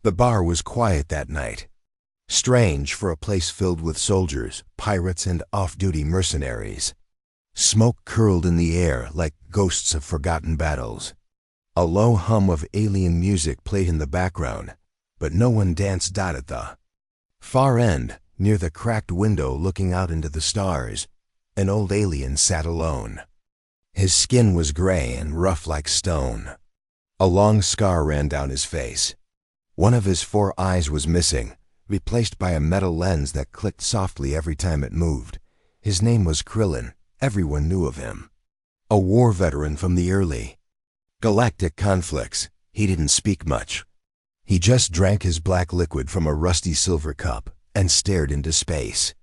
The bar was quiet that night. Strange for a place filled with soldiers, pirates, and off-duty mercenaries. Smoke curled in the air like ghosts of forgotten battles. A low hum of alien music played in the background, but no one danced out at the far end, near the cracked window looking out into the stars. An old alien sat alone. His skin was gray and rough like stone. A long scar ran down his face. One of his 4 eyes was missing, replaced by a metal lens that clicked softly every time it moved. His name was Krillin. Everyone knew of him. A war veteran from the early galactic conflicts. He didn't speak much. He just drank his black liquid from a rusty silver cup and stared into space.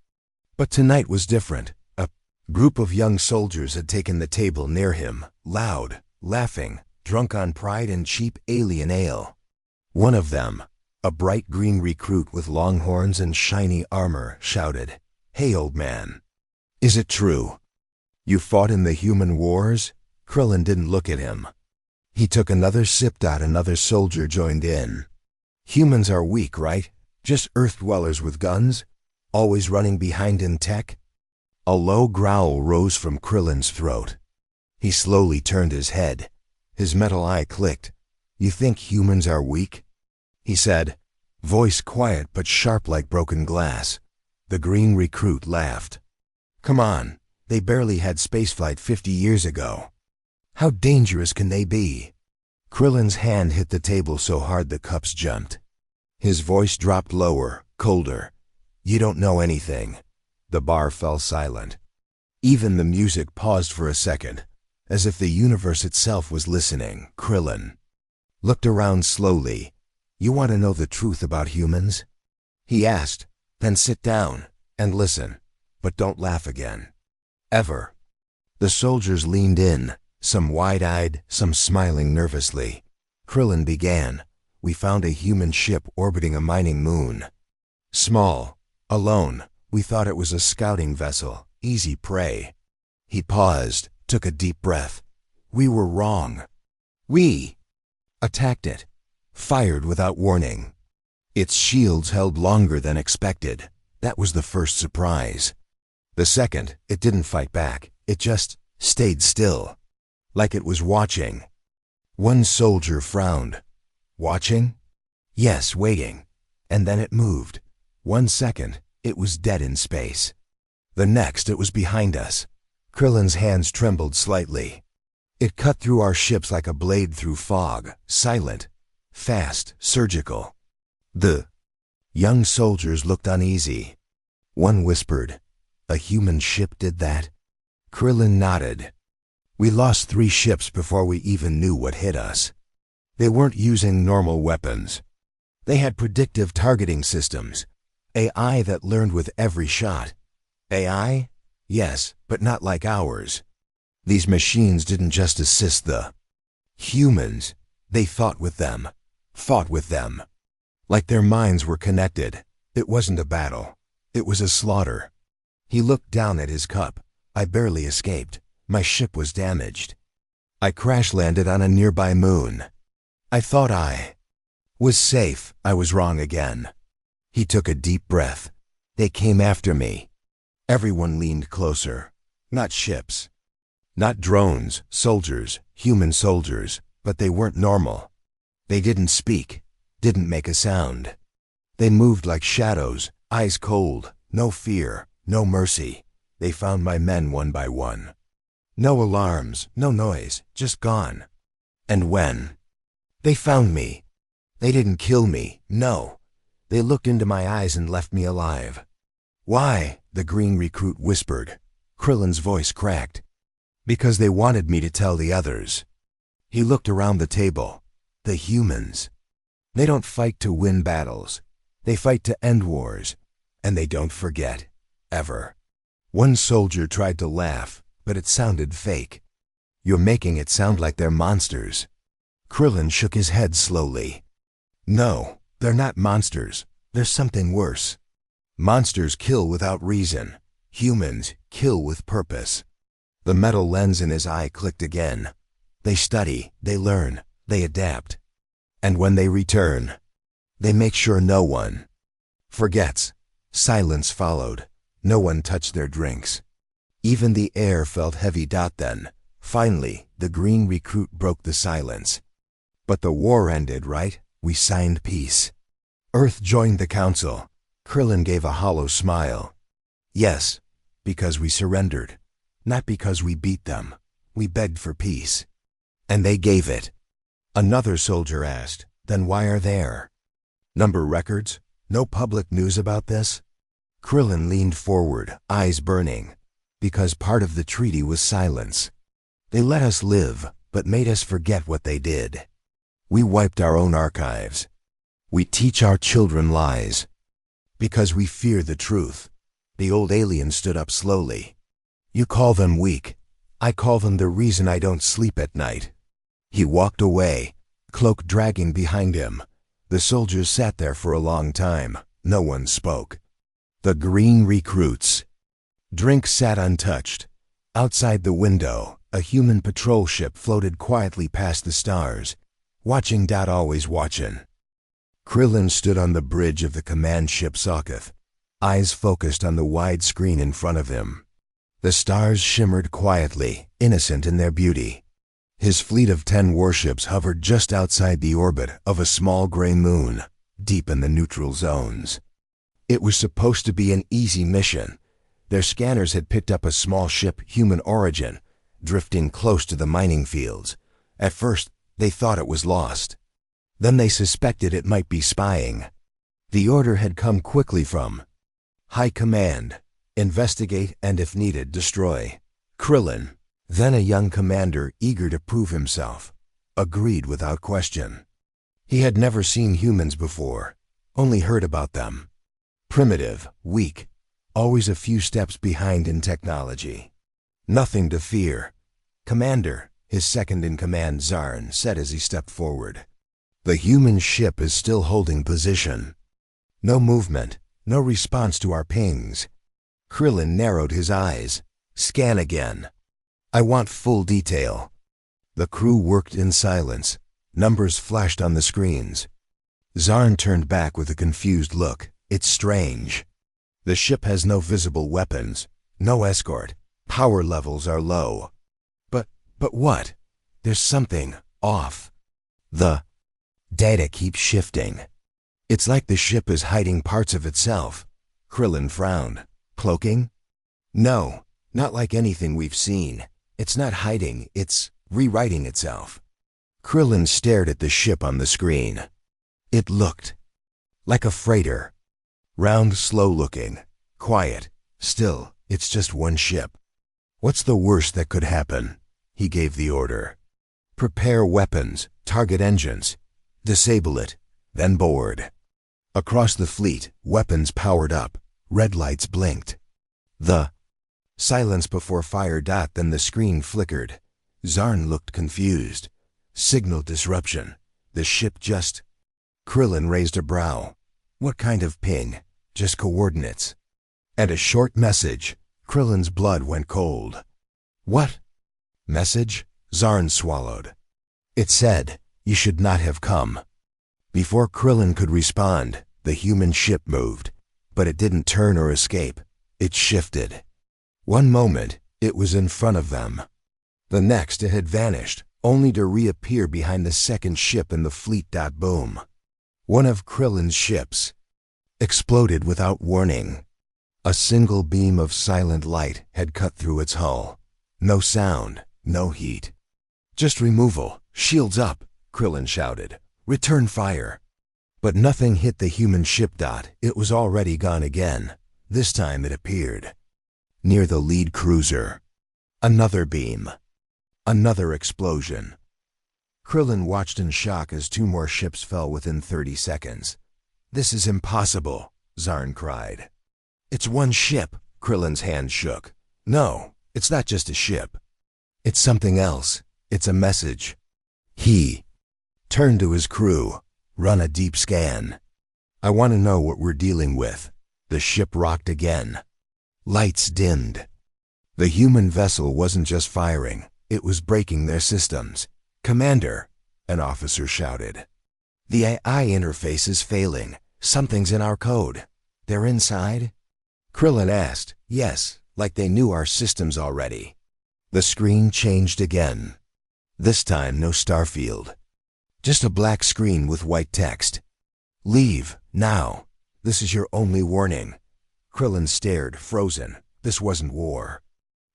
But tonight was different. A group of young soldiers had taken the table near him, loud, laughing, drunk on pride and cheap alien ale. One of them, a bright green recruit with long horns and shiny armor, shouted, "Hey, old man. Is it true? You fought in the human wars?" Krillin didn't look at him. He took another sip. Another soldier joined in. "Humans are weak, right? Just Earth dwellers with guns? Always running behind in tech?" A low growl rose from Krillin's throat. He slowly turned his head. His metal eye clicked. "You think humans are weak?" he said, voice quiet but sharp like broken glass. The green recruit laughed. "Come on, they barely had spaceflight 50 years ago. How dangerous can they be?" Krillin's hand hit the table so hard the cups jumped. His voice dropped lower, colder. "You don't know anything." The bar fell silent. Even the music paused for a second, as if the universe itself was listening. Krillin looked around slowly. "You want to know the truth about humans?" he asked. "Then sit down and listen, but don't laugh again. Ever." The soldiers leaned in, some wide-eyed, some smiling nervously. Krillin began. "We found a human ship orbiting a mining moon. Small, alone. We thought it was a scouting vessel, easy prey." He paused, took a deep breath. "We were wrong. We attacked it, fired without warning. Its shields held longer than expected. That was the first surprise. The second, it didn't fight back. It just stayed still, like it was watching." One soldier frowned. "Watching?" "Yes, waiting. And then it moved. 1 second, it was dead in space. The next, it was behind us." Krillin's hands trembled slightly. "It cut through our ships like a blade through fog, silent, fast, surgical." The young soldiers looked uneasy. One whispered, "A human ship did that?" Krillin nodded. "We lost 3 ships before we even knew what hit us. They weren't using normal weapons. They had predictive targeting systems, AI that learned with every shot. AI? Yes, but not like ours. These machines didn't just assist the humans. They thought with them, fought with them. Like their minds were connected. It wasn't a battle. It was a slaughter." He looked down at his cup. "I barely escaped. My ship was damaged. I crash-landed on a nearby moon. I thought I was safe. I was wrong again." He took a deep breath. "They came after me." Everyone leaned closer. Not ships. Not drones, soldiers, human soldiers, but they weren't normal. They didn't speak, didn't make a sound. They moved like shadows, eyes cold, no fear, no mercy. They found my men one by one. No alarms, no noise, just gone. And when they found me, they didn't kill me, no. They looked into my eyes and left me alive." "Why?" the green recruit whispered. Krillin's voice cracked. "Because they wanted me to tell the others." He looked around the table. "The humans. They don't fight to win battles. They fight to end wars. And they don't forget. Ever." One soldier tried to laugh, but it sounded fake. "You're making it sound like they're monsters." Krillin shook his head slowly. "No, they're not monsters. There's something worse. Monsters kill without reason. Humans kill with purpose." The metal lens in his eye clicked again. "They study, they learn, they adapt. And when they return, They make sure no one forgets. Silence followed. No one touched their drinks. Even the air felt heavy. Then, finally, the green recruit broke the silence. But the war ended, right? We signed peace. Earth joined the council. Krillin gave a hollow smile. Yes, because we surrendered. Not because we beat them. We begged for peace. And they gave it. Another soldier asked, then why are there number records? No public news about this? Krillin leaned forward, eyes burning. Because part of the treaty was silence. They let us live, but made us forget what they did. We wiped our own archives. We teach our children lies. Because we fear the truth. The old alien stood up slowly. You call them weak. I call them the reason I don't sleep at night. He walked away, cloak dragging behind him. The soldiers sat there for a long time. No one spoke. The green recruits. Drink sat untouched. Outside the window, a human patrol ship floated quietly past the stars, watching. Always watching. Krillin stood on the bridge of the command ship Sokoth, eyes focused on the wide screen in front of him. The stars shimmered quietly, innocent in their beauty. His fleet of 10 warships hovered just outside the orbit of a small gray moon, deep in the neutral zones. It was supposed to be an easy mission. Their scanners had picked up a small ship, human origin, drifting close to the mining fields. At first, they thought it was lost. Then they suspected it might be spying. The order had come quickly from High Command: investigate and, if needed, destroy. Krillin, then a young commander eager to prove himself, agreed without question. He had never seen humans before, only heard about them. Primitive, weak, always a few steps behind in technology. Nothing to fear. Commander, his second-in-command Zarn said as he stepped forward. The human ship is still holding position. No movement, no response to our pings. Krillin narrowed his eyes. Scan again. I want full detail. The crew worked in silence. Numbers flashed on the screens. Zarn turned back with a confused look. It's strange. The ship has no visible weapons, no escort. Power levels are low. But what? There's something off. The data keeps shifting. It's like the ship is hiding parts of itself. Krillin frowned. Cloaking? No, not like anything we've seen. It's not hiding, it's rewriting itself. Krillin stared at the ship on the screen. It looked like a freighter. Round, slow-looking, quiet, still. It's just one ship. What's the worst that could happen? He gave the order. Prepare weapons, target engines. Disable it, then board. Across the fleet, weapons powered up. Red lights blinked. The silence before fire. Then the screen flickered. Zarn looked confused. Signal disruption. The ship just... Krillin raised a brow. What kind of ping? Just coordinates. And a short message. Krillin's blood went cold. What? Message? Zarn swallowed. It said, you should not have come. Before Krillin could respond, the human ship moved. But it didn't turn or escape. It shifted. One moment, it was in front of them. The next, it had vanished, only to reappear behind the second ship in the fleet. Boom. One of Krillin's ships exploded without warning. A single beam of silent light had cut through its hull. No sound, no heat. Just removal. Shields up, Krillin shouted. Return fire. But nothing hit the human ship. It was already gone again. This time it appeared near the lead cruiser. Another beam. Another explosion. Krillin watched in shock as 2 more ships fell within 30 seconds. This is impossible, Zarn cried. It's one ship. Krillin's hand shook. No, it's not just a ship. It's something else. It's a message. He turned to his crew. Run a deep scan. I want to know what we're dealing with. The ship rocked again. Lights dimmed. The human vessel wasn't just firing. It was breaking their systems. Commander, an officer shouted. The AI interface is failing. Something's in our code. They're inside? Krillin asked. Yes, like they knew our systems already. The screen changed again. This time no starfield. Just a black screen with white text. Leave, now. This is your only warning. Krillin stared, frozen. This wasn't war.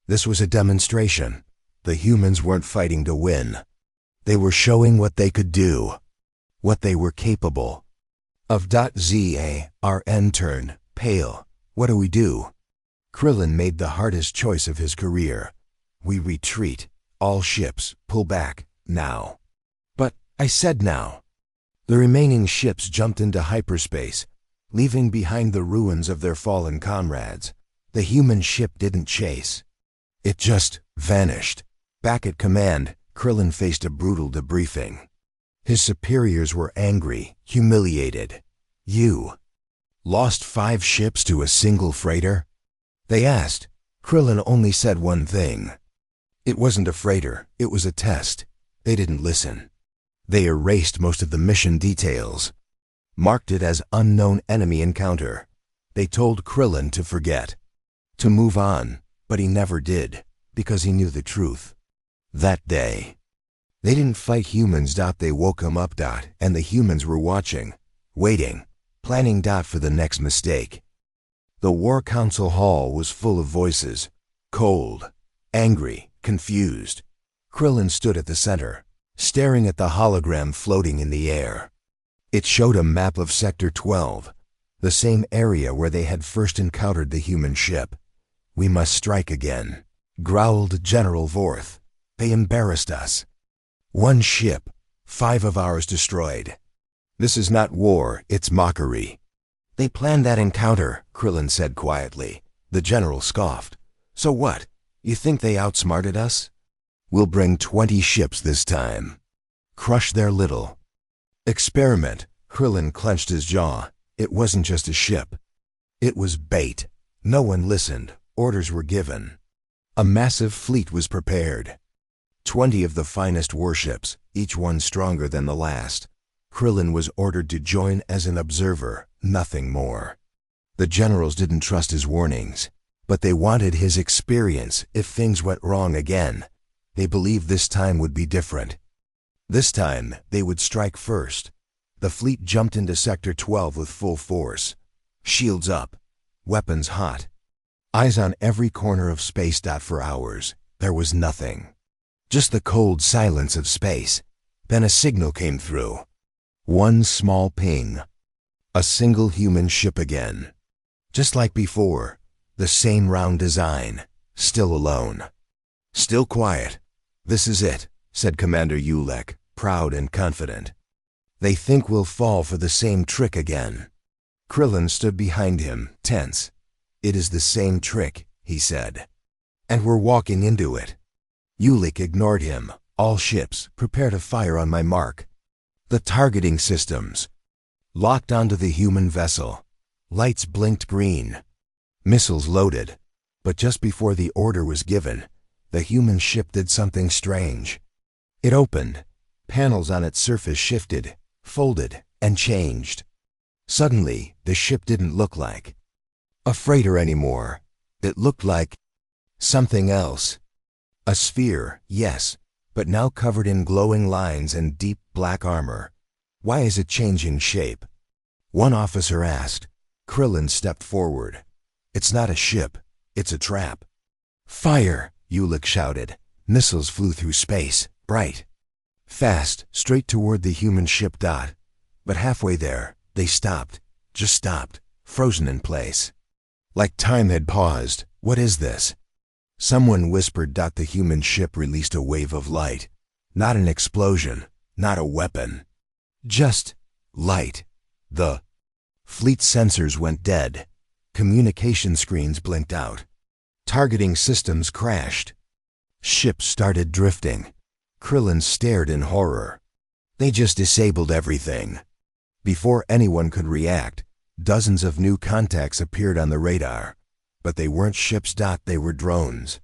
This was a demonstration. The humans weren't fighting to win. They were showing what they could do. What they were capable of. ZARN turned pale. What do we do? Krillin made the hardest choice of his career. We retreat. All ships, pull back, now. But, I said now. The remaining ships jumped into hyperspace, leaving behind the ruins of their fallen comrades. The human ship didn't chase. It just vanished. Back at command, Krillin faced a brutal debriefing. His superiors were angry, humiliated. You lost 5 ships to a single freighter? They asked. Krillin only said one thing. It wasn't a freighter, it was a test. They didn't listen. They erased most of the mission details, marked it as unknown enemy encounter. They told Krillin to forget, to move on, but he never did, because he knew the truth. That day, they didn't fight humans. They woke him up. And the humans were watching, waiting, planning for the next mistake. The War Council hall was full of voices, cold, angry, confused. Krillin stood at the center, staring at the hologram floating in the air. It showed a map of Sector 12, the same area where they had first encountered the human ship. We must strike again, growled General Vorth. They embarrassed us. 1 ship, 5 of ours destroyed. This is not war, it's mockery. They planned that encounter, Krillin said quietly. The general scoffed. So what? You think they outsmarted us? We'll bring 20 ships this time. Crush their little experiment. Krillin clenched his jaw. It wasn't just a ship. It was bait. No one listened. Orders were given. A massive fleet was prepared. 20 of the finest warships, each one stronger than the last. Krillin was ordered to join as an observer, nothing more. The generals didn't trust his warnings, but they wanted his experience if things went wrong again. They believed this time would be different. This time, they would strike first. The fleet jumped into Sector 12 with full force. Shields up, weapons hot. Eyes on every corner of space. For hours, there was nothing. Just the cold silence of space. Then a signal came through. One small ping. A single human ship again. Just like before, the same round design, still alone. Still quiet. This is it, said Commander Ulek, proud and confident. They think we'll fall for the same trick again. Krillin stood behind him, tense. It is the same trick, he said. And we're walking into it. Ulek ignored him. All ships, prepare to fire on my mark. The targeting systems locked onto the human vessel. Lights blinked green. Missiles loaded. But just before the order was given, the human ship did something strange. It opened. Panels on its surface shifted, folded, and changed. Suddenly, the ship didn't look like a freighter anymore. It looked like something else. A sphere, yes, but now covered in glowing lines and deep black armor. Why is it changing shape? One officer asked. Krillin stepped forward. It's not a ship, it's a trap. Fire, Ulek shouted. Missiles flew through space, bright, fast, straight toward the human ship. But halfway there, they stopped, just stopped, frozen in place. Like time had paused. What is this? Someone whispered. The human ship released a wave of light. Not an explosion, not a weapon. Just light. The fleet sensors went dead. Communication screens blinked out. Targeting systems crashed. Ships started drifting. Krillin stared in horror. They just disabled everything. Before anyone could react, dozens of new contacts appeared on the radar. But they weren't ships. They were drones.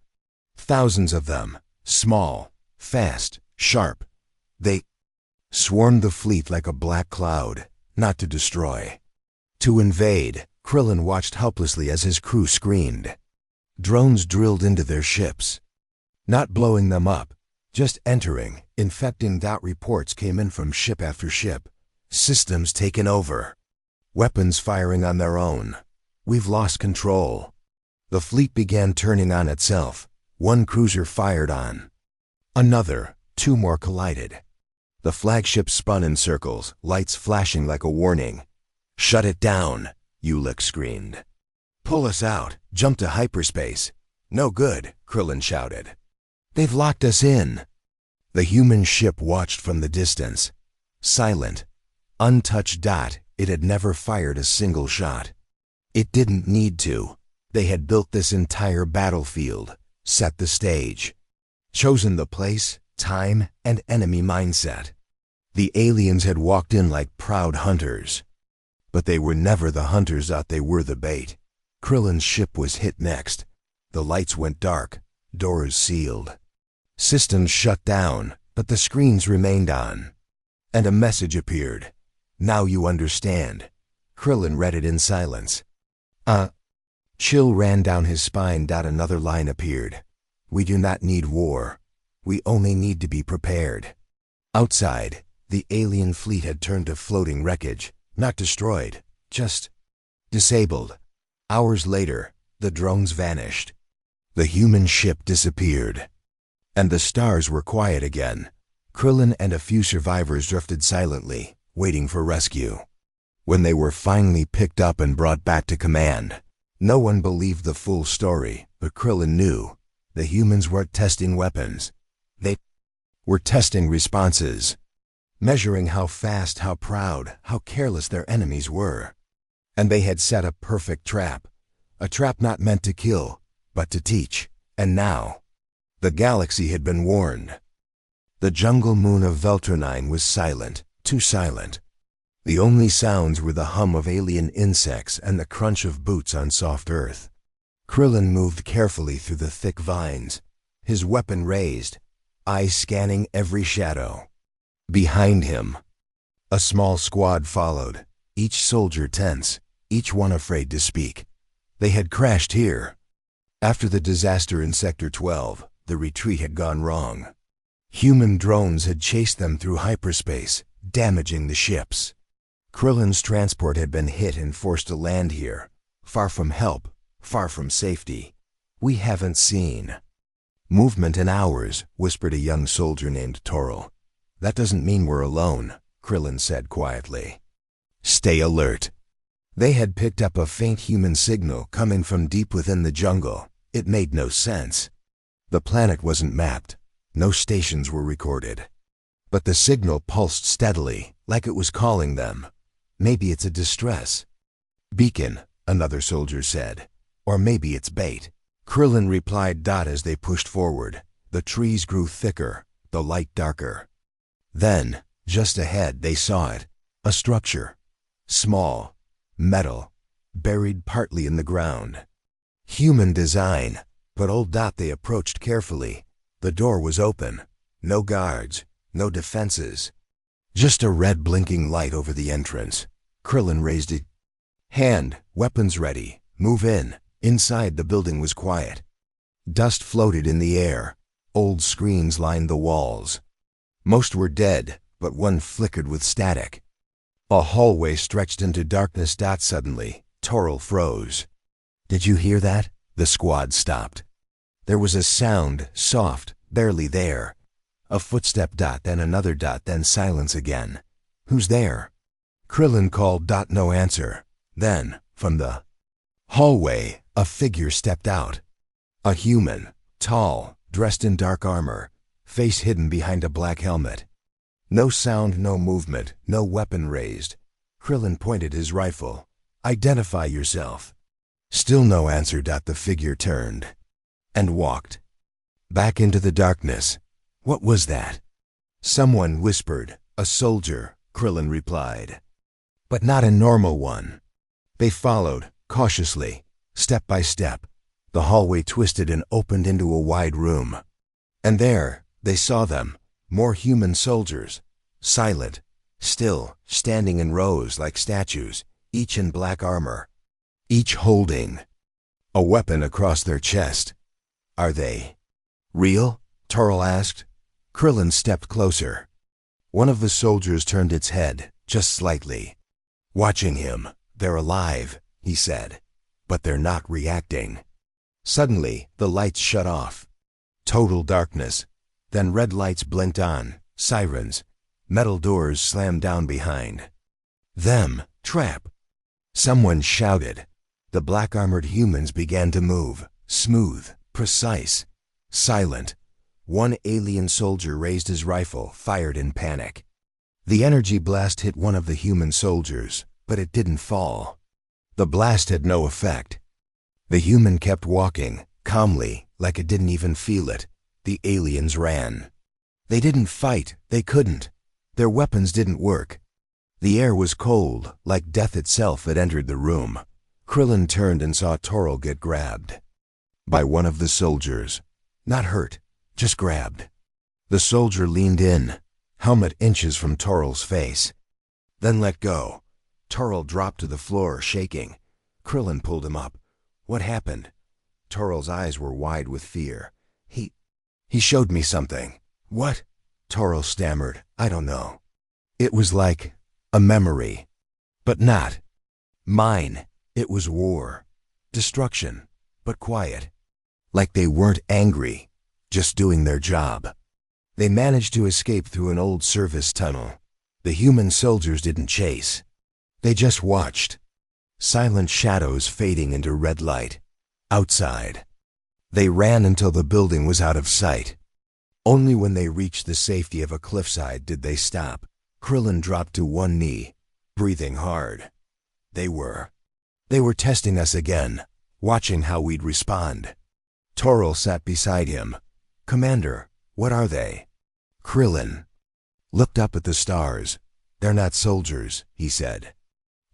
Thousands of them. Small, fast, sharp. They swarmed the fleet like a black cloud, not to destroy. To invade. Krillin watched helplessly as his crew screamed. Drones drilled into their ships. Not blowing them up, just entering, infecting. Reports came in from ship after ship. Systems taken over. Weapons firing on their own. We've lost control. The fleet began turning on itself. One cruiser fired on. Another. Two more collided. The flagship spun in circles, lights flashing like a warning. "Shut it down," Ulick screamed. "Pull us out. Jump to hyperspace." "No good," Krillin shouted. "They've locked us in." The human ship watched from the distance. Silent. Untouched. It had never fired a single shot. It didn't need to. They had built this entire battlefield, set the stage, chosen the place, time, and enemy mindset. The aliens had walked in like proud hunters. But they were never the hunters. They were the bait. Krillin's ship was hit next. The lights went dark, doors sealed. Systems shut down, but the screens remained on. And a message appeared. "Now you understand." Krillin read it in silence. Chill ran down his spine. Another line appeared. "We do not need war. We only need to be prepared." Outside, the alien fleet had turned to floating wreckage, not destroyed, just disabled. Hours later, the drones vanished. The human ship disappeared. And the stars were quiet again. Krillin and a few survivors drifted silently, waiting for rescue. When they were finally picked up and brought back to command, no one believed the full story, but Krillin knew. The humans weren't testing weapons. They were testing responses, measuring how fast, how proud, how careless their enemies were. And they had set a perfect trap. A trap not meant to kill, but to teach. And now, the galaxy had been warned. The jungle moon of Veltronine was silent, too silent. The only sounds were the hum of alien insects and the crunch of boots on soft earth. Krillin moved carefully through the thick vines, his weapon raised, eyes scanning every shadow. Behind him, a small squad followed, each soldier tense, each one afraid to speak. They had crashed here. After the disaster in Sector 12, the retreat had gone wrong. Human drones had chased them through hyperspace, damaging the ships. Krillin's transport had been hit and forced to land here, far from help, far from safety. "We haven't seen movement in hours," whispered a young soldier named Toril. "That doesn't mean we're alone," Krillin said quietly. "Stay alert." They had picked up a faint human signal coming from deep within the jungle. It made no sense. The planet wasn't mapped. No stations were recorded. But the signal pulsed steadily, like it was calling them. "Maybe it's a distress beacon," another soldier said. "Or maybe it's bait." Krillin replied. As they pushed forward, the trees grew thicker, the light darker. Then, just ahead, they saw it. A structure. Small. Metal. Buried partly in the ground. Human design, but old. They approached carefully. The door was open. No guards. No defenses. Just a red blinking light over the entrance. Krillin raised a hand. "Weapons ready. Move in." Inside, the building was quiet. Dust floated in the air. Old screens lined the walls. Most were dead, but one flickered with static. A hallway stretched into darkness. Suddenly, Toril froze. "Did you hear that?" The squad stopped. There was a sound, soft, barely there. A footstep. Then another. Then silence again. "Who's there?" Krillin called. No answer. Then, from the hallway, a figure stepped out. A human, tall, dressed in dark armor, face hidden behind a black helmet. No sound, no movement, no weapon raised. Krillin pointed his rifle. "Identify yourself." Still no answer. The figure turned and walked back into the darkness. What was that? Someone whispered. "A soldier," Krillin replied. But not a normal one. They followed, cautiously, step by step. The hallway twisted and opened into a wide room. And there, they saw them, more human soldiers. silent, still, standing in rows like statues, each in black armor, each holding a weapon across their chest. Are they real? Toril asked. Krillin stepped closer. One of the soldiers turned its head, just slightly. Watching him. They're alive, he said. But they're not reacting. Suddenly, the lights shut off. Total darkness. Then red lights blinked on, sirens. Metal doors slammed down behind them. Trap! Someone shouted. The black-armored humans began to move, smooth, precise, silent. One alien soldier raised his rifle, fired in panic. The energy blast hit one of the human soldiers, but it didn't fall. The blast had no effect. The human kept walking, calmly, like it didn't even feel it. The aliens ran. They didn't fight, they couldn't. Their weapons didn't work. The air was cold, like death itself had entered the room. Krillin turned and saw Toril get grabbed by one of the soldiers. Not hurt, just grabbed. The soldier leaned in, helmet inches from Toril's face. Then let go. Toril dropped to the floor, shaking. Krillin pulled him up. What happened? Toril's eyes were wide with fear. He showed me something. What? Toril stammered. I don't know. It was like a memory. But not mine. It was war. Destruction. But quiet. Like they weren't angry. Just doing their job. They managed to escape through an old service tunnel. The human soldiers didn't chase. They just watched. Silent shadows fading into red light. Outside. They ran until the building was out of sight. Only when they reached the safety of a cliffside did they stop. Krillin dropped to one knee, breathing hard. They were testing us again, watching how we'd respond. Toril sat beside him. Commander, what are they? Krillin looked up at the stars. They're not soldiers, he said.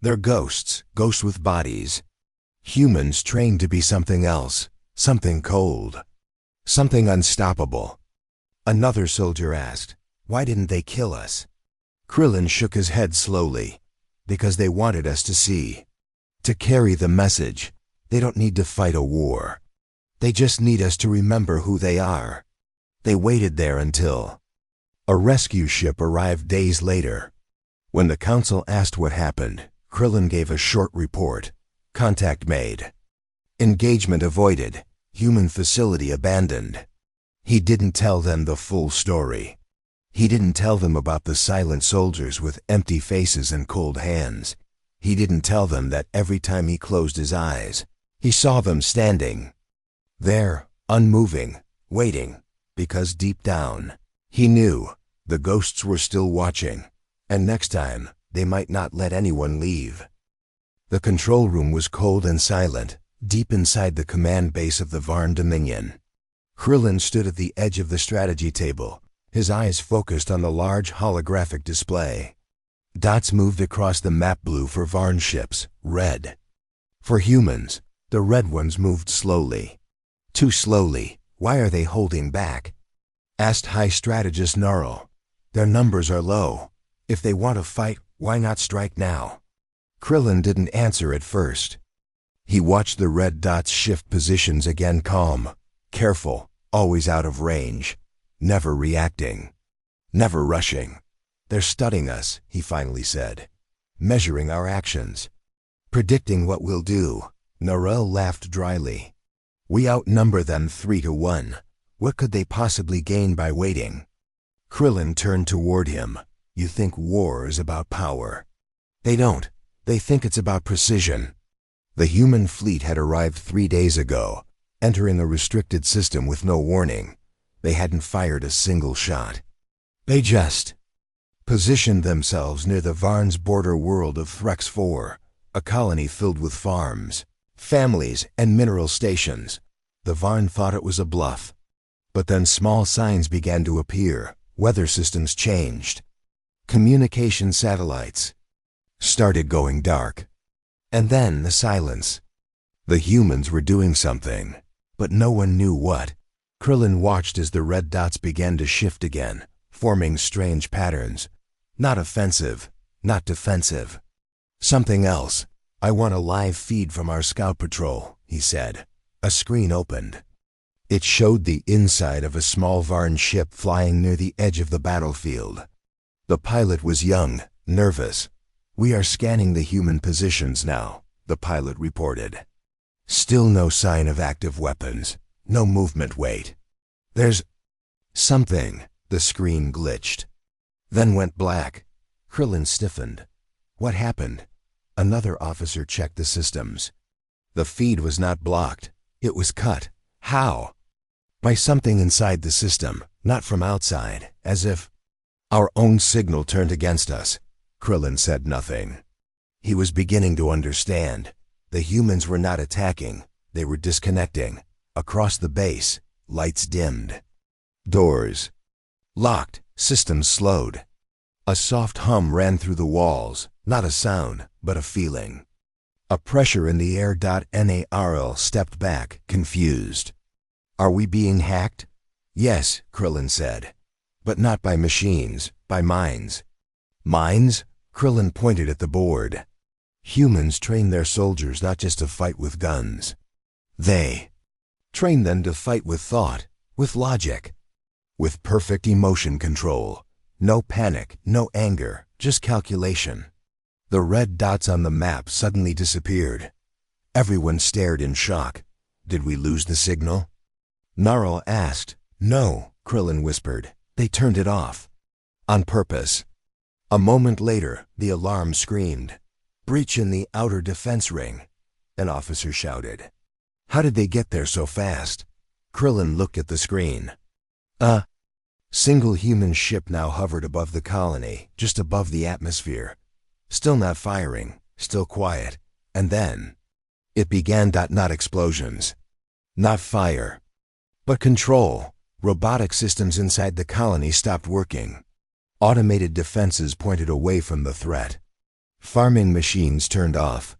They're ghosts with bodies. Humans trained to be something else, something cold, something unstoppable. Another soldier asked, why didn't they kill us? Krillin shook his head slowly. Because they wanted us to see. To carry the message. They don't need to fight a war. They just need us to remember who they are. They waited there until a rescue ship arrived days later. When the council asked what happened, Krillin gave a short report. Contact made. Engagement avoided. Human facility abandoned. He didn't tell them the full story. He didn't tell them about the silent soldiers with empty faces and cold hands. He didn't tell them that every time he closed his eyes, he saw them standing there, unmoving, waiting, because deep down, he knew the ghosts were still watching, and next time, they might not let anyone leave. The control room was cold and silent, deep inside the command base of the Varn Dominion. Krillin stood at the edge of the strategy table, his eyes focused on the large holographic display. Dots moved across the map, blue for Varn ships, red for humans. The red ones moved slowly. Too slowly. Why are they holding back? Asked High Strategist Gnarl. Their numbers are low. If they want to fight, why not strike now? Krillin didn't answer at first. He watched the red dots shift positions again, calm, careful, always out of range, never reacting, never rushing. They're studying us, he finally said, measuring our actions, predicting what we'll do. Gnarl laughed dryly. We outnumber them 3-1. What could they possibly gain by waiting? Krillin turned toward him. You think war is about power? They don't. They think it's about precision. The human fleet had arrived 3 days ago, entering a restricted system with no warning. They hadn't fired a single shot. They just positioned themselves near the Varn's border world of Threx 4, a colony filled with farms, families, and mineral stations. The Varn thought it was a bluff. But then small signs began to appear. Weather systems changed. Communication satellites started going dark. And then the silence. The humans were doing something, but no one knew what. Krillin watched as the red dots began to shift again, forming strange patterns. Not offensive, not defensive. Something else. I want a live feed from our scout patrol, he said. A screen opened. It showed the inside of a small Varn ship flying near the edge of the battlefield. The pilot was young, nervous. We are scanning the human positions now, the pilot reported. Still no sign of active weapons, no movement weight. There's something. The screen glitched. Then went black. Krillin stiffened. What happened? Another officer checked the systems. The feed was not blocked. It was cut. How? By something inside the system, not from outside, as if our own signal turned against us. Krillin said nothing. He was beginning to understand. The humans were not attacking. They were disconnecting. Across the base, lights dimmed. Doors locked. Systems slowed. A soft hum ran through the walls, not a sound, but a feeling. A pressure in the air. Narl stepped back, confused. Are we being hacked? Yes, Krillin said. But not by machines, by minds. Minds? Krillin pointed at the board. Humans train their soldiers not just to fight with guns. They train them to fight with thought, with logic, with perfect emotion control. No panic, no anger, just calculation. The red dots on the map suddenly disappeared. Everyone stared in shock. Did we lose the signal? Narl asked. No, Krillin whispered. They turned it off. On purpose. A moment later, the alarm screamed. Breach in the outer defense ring. An officer shouted. How did they get there so fast? Krillin looked at the screen. A single human ship now hovered above the colony, just above the atmosphere. Still not firing, still quiet. And then it began. Not explosions. Not fire. But control. Robotic systems inside the colony stopped working. Automated defenses pointed away from the threat. Farming machines turned off.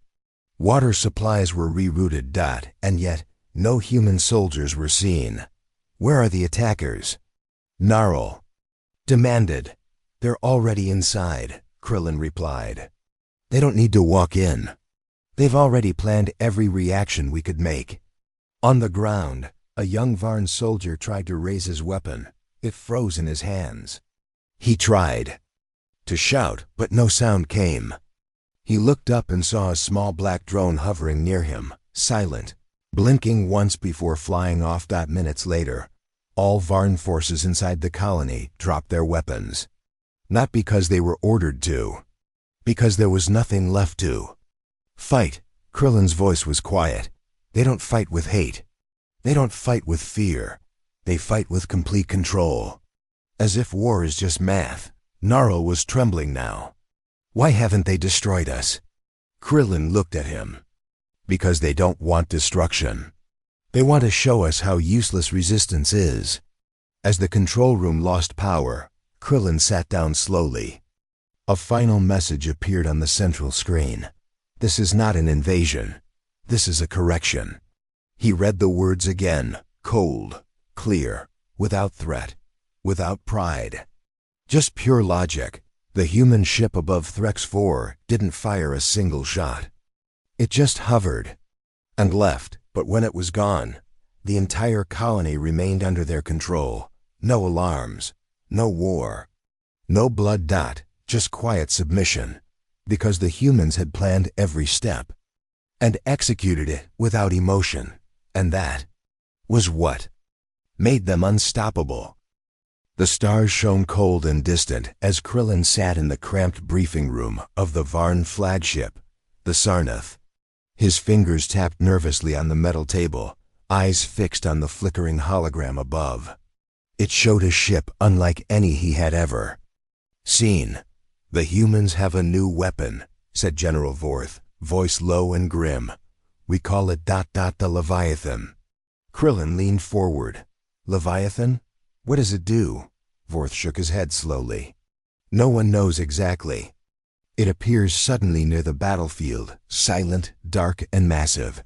Water supplies were rerouted. And yet, no human soldiers were seen. Where are the attackers? Narl demanded. They're already inside, Krillin replied. They don't need to walk in. They've already planned every reaction we could make. On the ground, a young Varn soldier tried to raise his weapon. It froze in his hands. He tried to shout, but no sound came. He looked up and saw a small black drone hovering near him, silent, blinking once before flying off. Minutes later, all Varn forces inside the colony dropped their weapons. Not because they were ordered to, because there was nothing left to fight. Krillin's voice was quiet. They don't fight with hate. They don't fight with fear. They fight with complete control. As if war is just math. Narl was trembling now. Why haven't they destroyed us? Krillin looked at him. Because they don't want destruction. They want to show us how useless resistance is. As the control room lost power, Krillin sat down slowly. A final message appeared on the central screen. This is not an invasion. This is a correction. He read the words again, cold, clear, without threat, without pride. Just pure logic. The human ship above Threx 4 didn't fire a single shot. It just hovered and left, but when it was gone, the entire colony remained under their control. No alarms, no war, no blood. Just quiet submission, because the humans had planned every step and executed it without emotion, and that was what made them unstoppable. The stars shone cold and distant as Krillin sat in the cramped briefing room of the Varn flagship, the Sarnath. His fingers tapped nervously on the metal table, eyes fixed on the flickering hologram above. It showed a ship unlike any he had ever seen. The humans have a new weapon, said General Vorth, voice low and grim. We call it ... the Leviathan. Krillin leaned forward. Leviathan? What does it do? Vorth shook his head slowly. No one knows exactly. It appears suddenly near the battlefield, silent, dark, and massive.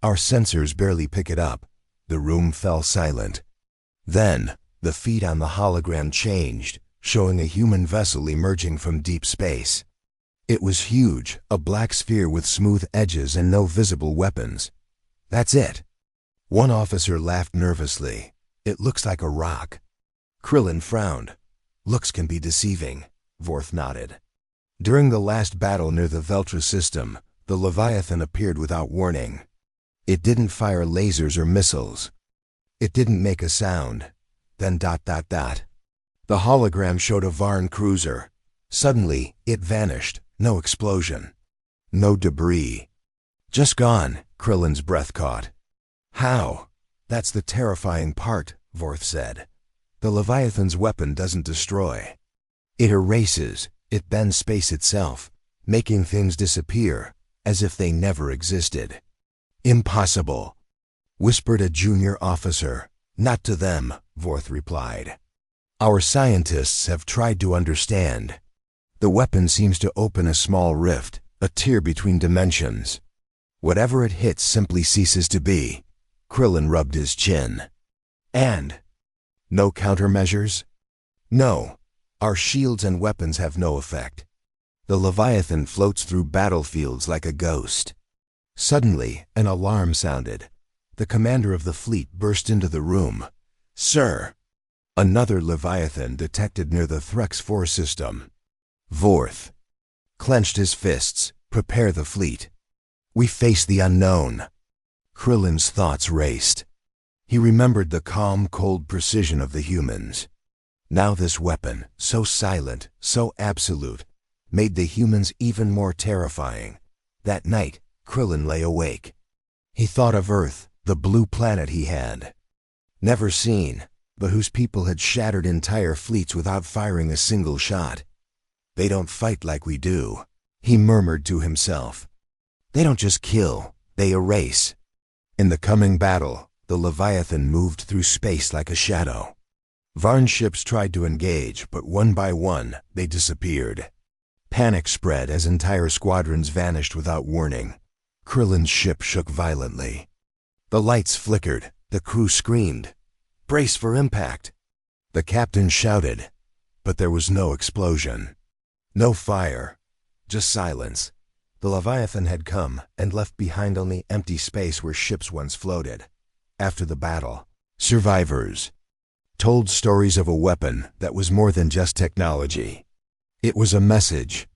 Our sensors barely pick it up. The room fell silent. Then, the feed on the hologram changed. showing a human vessel emerging from deep space. It was huge, a black sphere with smooth edges and no visible weapons. That's it. One officer laughed nervously. It looks like a rock. Krillin frowned. Looks can be deceiving, Vorth nodded. During the last battle near the Veltra system, the Leviathan appeared without warning. It didn't fire lasers or missiles. It didn't make a sound. Then ... The hologram showed a Varn cruiser. Suddenly, it vanished. No explosion. No debris. Just gone, Krillin's breath caught. How? That's the terrifying part, Vorth said. The Leviathan's weapon doesn't destroy. It erases, it bends space itself, making things disappear, as if they never existed. Impossible, whispered a junior officer. Not to them, Vorth replied. Our scientists have tried to understand. The weapon seems to open a small rift, a tear between dimensions. Whatever it hits simply ceases to be. Krillin rubbed his chin. And? No countermeasures? No. Our shields and weapons have no effect. The Leviathan floats through battlefields like a ghost. Suddenly, an alarm sounded. The commander of the fleet burst into the room. Sir! Another Leviathan detected near the Threx 4 system. Vorth clenched his fists. Prepare the fleet. We face the unknown. Krillin's thoughts raced. He remembered the calm, cold precision of the humans. Now this weapon, so silent, so absolute, made the humans even more terrifying. That night, Krillin lay awake. He thought of Earth, the blue planet he had never seen, but whose people had shattered entire fleets without firing a single shot. They don't fight like we do, he murmured to himself. They don't just kill, they erase. In the coming battle, the Leviathan moved through space like a shadow. Varn ships tried to engage, but one by one, they disappeared. Panic spread as entire squadrons vanished without warning. Krillin's ship shook violently. The lights flickered, the crew screamed. Brace for impact! The captain shouted, but there was no explosion. No fire, just silence. The Leviathan had come and left behind only empty space where ships once floated. After the battle, survivors told stories of a weapon that was more than just technology. It was a message,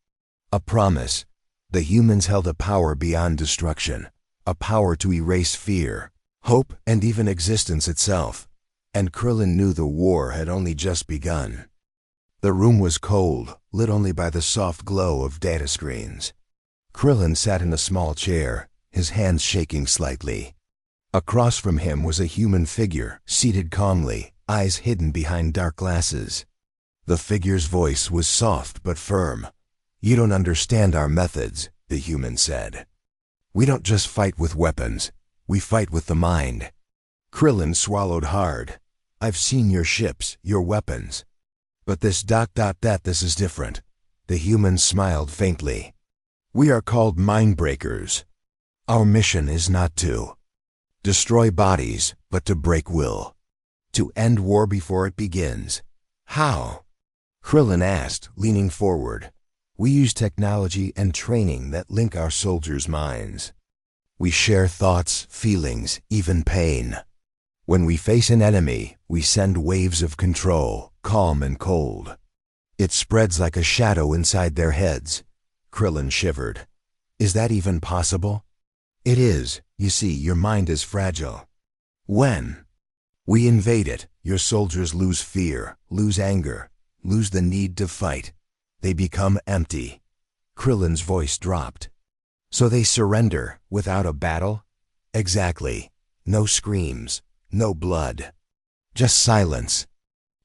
a promise. The humans held a power beyond destruction, a power to erase fear, hope, and even existence itself. And Krillin knew the war had only just begun. The room was cold, lit only by the soft glow of data screens. Krillin sat in a small chair, his hands shaking slightly. Across from him was a human figure, seated calmly, eyes hidden behind dark glasses. The figure's voice was soft but firm. You don't understand our methods, the human said. We don't just fight with weapons, we fight with the mind. Krillin swallowed hard. I've seen your ships, your weapons. But this ... this is different. The human smiled faintly. We are called mind breakers. Our mission is not to destroy bodies, but to break will. To end war before it begins. How? Krillin asked, leaning forward. We use technology and training that link our soldiers' minds. We share thoughts, feelings, even pain. When we face an enemy, we send waves of control, calm and cold. It spreads like a shadow inside their heads. Krillin shivered. Is that even possible? It is. You see, your mind is fragile. When we invade it, your soldiers lose fear, lose anger, lose the need to fight. They become empty. Krillin's voice dropped. So they surrender without a battle? Exactly. No screams, no blood. Just silence.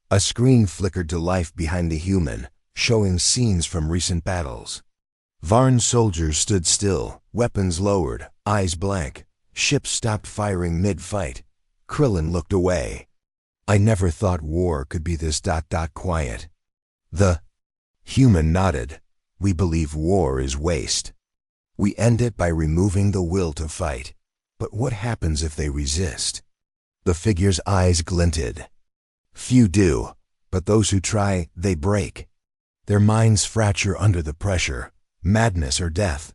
A screen flickered to life behind the human, showing scenes from recent battles. Varn soldiers stood still, weapons lowered, eyes blank. Ships stopped firing mid-fight. Krillin looked away. I never thought war could be this ... quiet. The human nodded. We believe war is waste. We end it by removing the will to fight. But what happens if they resist? The figure's eyes glinted. Few do. But those who try, they break. Their minds fracture under the pressure, madness or death.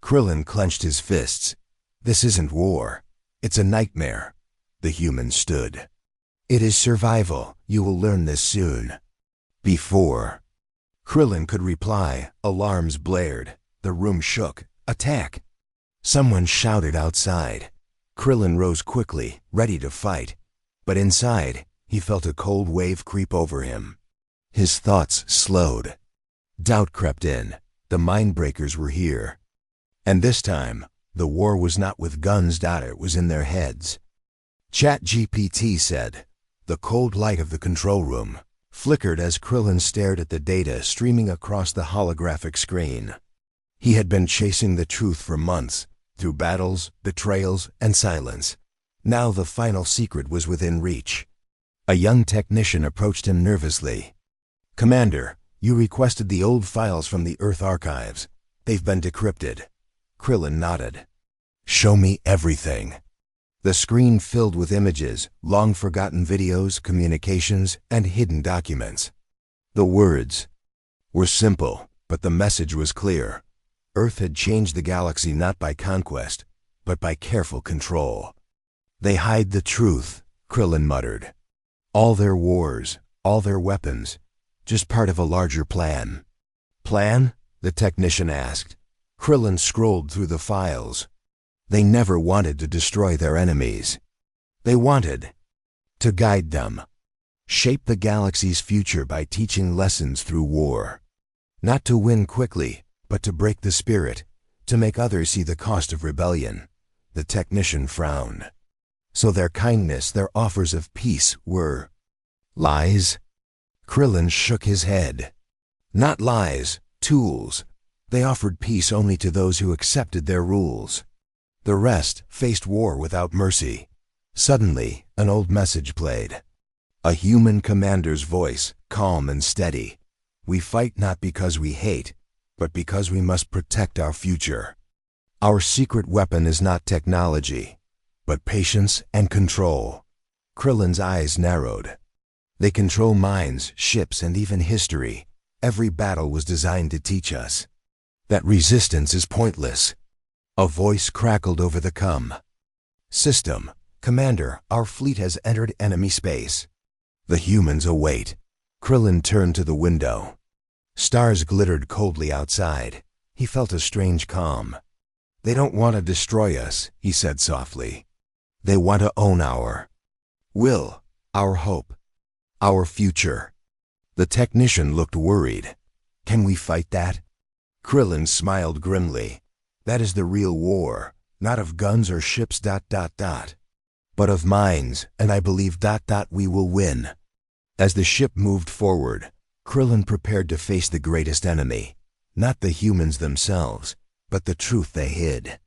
Krillin clenched his fists. This isn't war. It's a nightmare. The human stood. It is survival. You will learn this soon. Before Krillin could reply, alarms blared. The room shook. Attack! Someone shouted outside. Krillin rose quickly, ready to fight. But inside, he felt a cold wave creep over him. His thoughts slowed. Doubt crept in. The Mindbreakers were here. And this time, the war was not with guns. It was in their heads. ChatGPT said. The cold light of the control room flickered as Krillin stared at the data streaming across the holographic screen. He had been chasing the truth for months, through battles, betrayals, and silence. Now the final secret was within reach. A young technician approached him nervously. Commander, you requested the old files from the Earth archives. They've been decrypted. Krillin nodded. Show me everything. The screen filled with images, long-forgotten videos, communications, and hidden documents. The words were simple, but the message was clear. Earth had changed the galaxy not by conquest, but by careful control. They hide the truth, Krillin muttered. All their wars, all their weapons, just part of a larger plan. Plan? The technician asked. Krillin scrolled through the files. They never wanted to destroy their enemies. They wanted to guide them, shape the galaxy's future by teaching lessons through war. Not to win quickly, but to break the spirit, to make others see the cost of rebellion. The technician frowned. So their kindness, their offers of peace were lies? Krillin shook his head. Not lies, tools. They offered peace only to those who accepted their rules. The rest faced war without mercy. Suddenly, an old message played. A human commander's voice, calm and steady. We fight not because we hate, but because we must protect our future. Our secret weapon is not technology, but patience and control. Krillin's eyes narrowed. They control minds, ships, and even history. Every battle was designed to teach us that resistance is pointless. A voice crackled over the system. Commander, our fleet has entered enemy space. The humans await. Krillin turned to the window. Stars glittered coldly outside. He felt a strange calm. They don't want to destroy us, he said softly. They want to own our will, our hope, our future. The technician looked worried. Can we fight that? Krillin smiled grimly. That is the real war, not of guns or ships ... but of minds, and I believe ... we will win. As the ship moved forward, Krillin prepared to face the greatest enemy, not the humans themselves, but the truth they hid.